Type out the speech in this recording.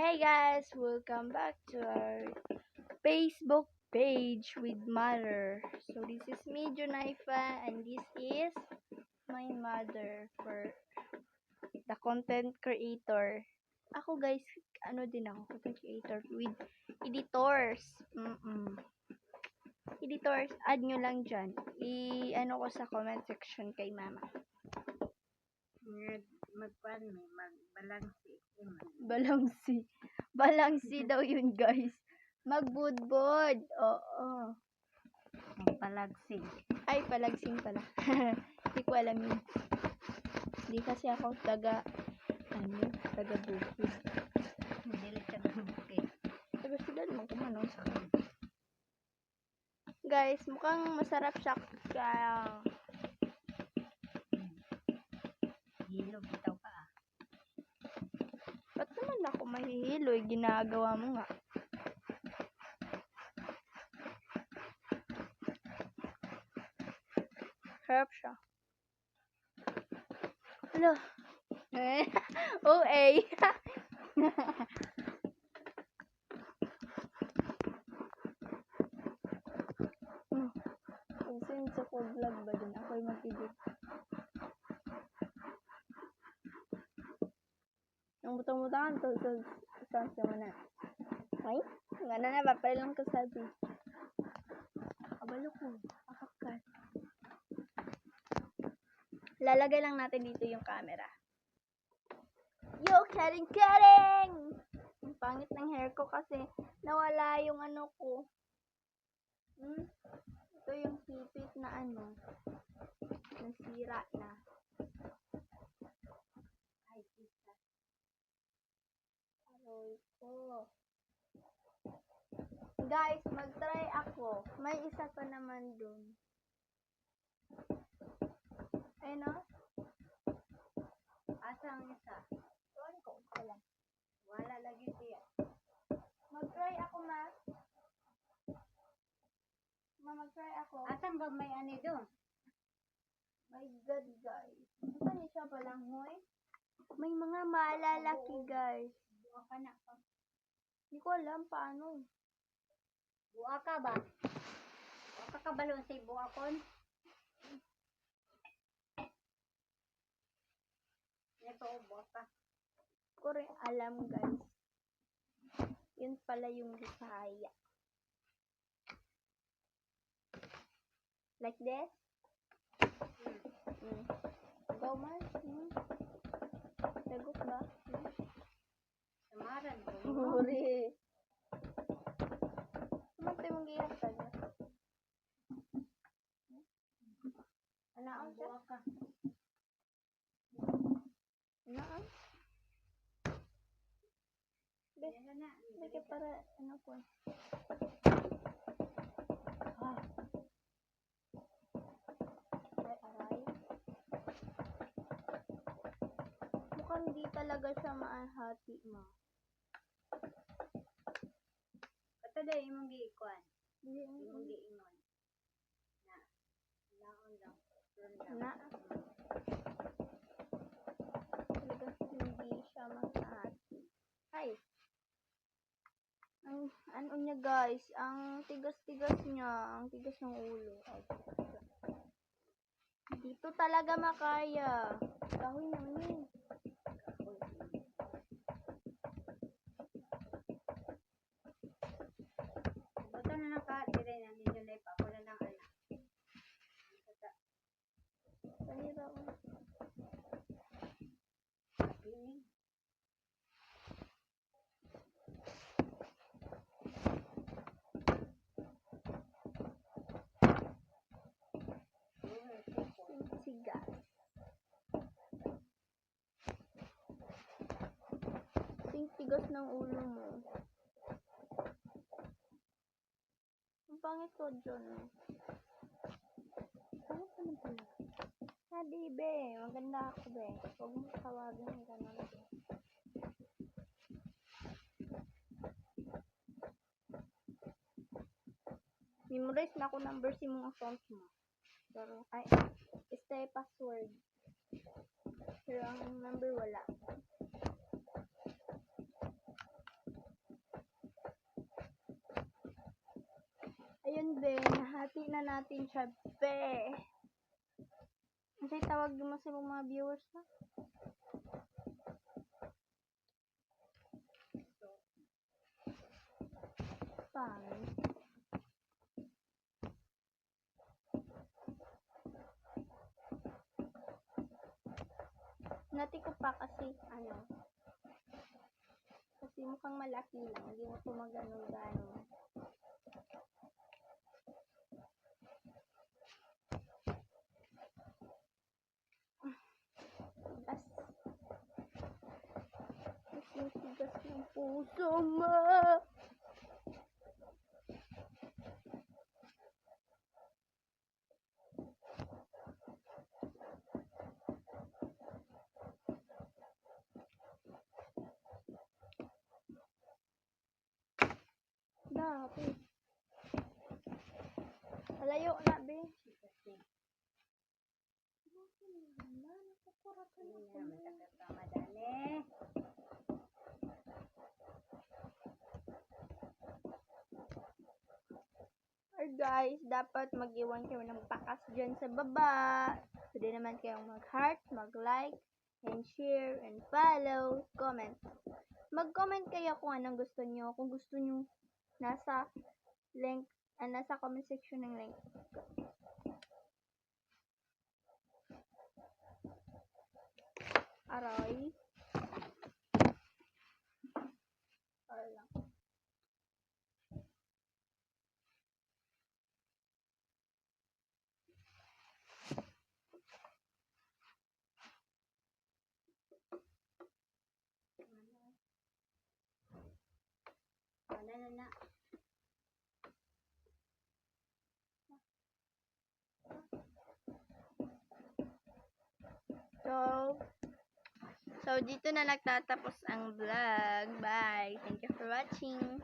Hey guys, welcome back to our Facebook page with Mother. So this is me, Junaifa, and this is my mother for the content creator. Ako guys, content creator with editors. Editors, add nyo lang dyan. Ko sa comment section kay mama. Magbalansi. Balangsi daw yun guys. Magbudbod. Oo. Magpalagsing. Ay, palagsing pala. Hindi ko alam yun. Hindi kasi ako taga bukid. Hindi taga bukid. Taga sila naman kumanong sa akin. Guys, mukhang masarap siya. Kaya, Hilo bitaw ka. ba't naman ako mahihilo? Ginagawa mo nga. Harap siya. Hala. OA. Since ako vlog ba din, ako'y mag-edit. Ang butang-butangan to sa na. Ay, nga na papailang ko sabi. Kabalo ko. Akakat. Lalagay lang natin dito yung camera. Yo, kidding! Ang pangit ng hair ko kasi nawala yung ano ko. Ito yung hipit na nasira na. Ay, isa. Aroy ko. Guys, mag-try ako. May isa pa naman dun. Ay, no? Asang isa? Tuwan ko. Wala. Wala lagi siya. Mag-try ako, ma. Mag-try ako. Asan ba may ani doon? My God, guys. Saan niya siya palang, hoy? May mga malalaki, guys. Buwa ka na. Hindi ko alam paano. Buwa ka ba? Buwa ka kabalon sa buwa kon? Ito, buwa ka. Ko rin alam, guys. Yun pala yung Bisaya. Like this? Go, man. Lagot ba? Samaran ko. Huri. Sumantay mong gihap tayo. Anaan siya? Buwa ka. Anaan? Beke para, po. Aray. Mukhang di talaga siya maahati, ma. Kato dahil imong giikuan. Hindi, Imong giingon. Laon lang. Na. Talaga hindi siya maahati. Ay. Ano niya, guys? Ang tigas-tigas niya. Ang tigas ng ulo. Ay, dito talaga makaya. Kahoy naman yun. Buto na lang ka. Dire na ninyo na ipa. Ako na lang anak. Panira ko. Pining. Sigas. Tigas ng ulo mo. Ang pangit ko dyan. Pangit naman pala. Hindi, be. Maganda ako, be. Huwag mo tawagin yung gano'n, be. Memorize na ako number si mong account mo. Pero, stay password. Pero ang number wala. Bati na natin siya, be. Ano tawag mo sa mga viewers na? Pangit. Nati ko pa kasi, kasi mukhang malaki lang. Hindi mo ito magano-gano. Tigas. Tigas ng puso mo. Dapit. Malayo na, be. Madali. Or guys, dapat mag-iwan kayo ng bakas dyan sa baba. Pwede naman kayong mag-heart, mag-like, and share, and follow, comment. Mag-comment kayo kung anong gusto nyo. Kung gusto nyo, nasa link, nasa comment section ng link. Aray. Aray lang. Na. So dito na nagtatapos ang vlog. Bye. Thank you for watching.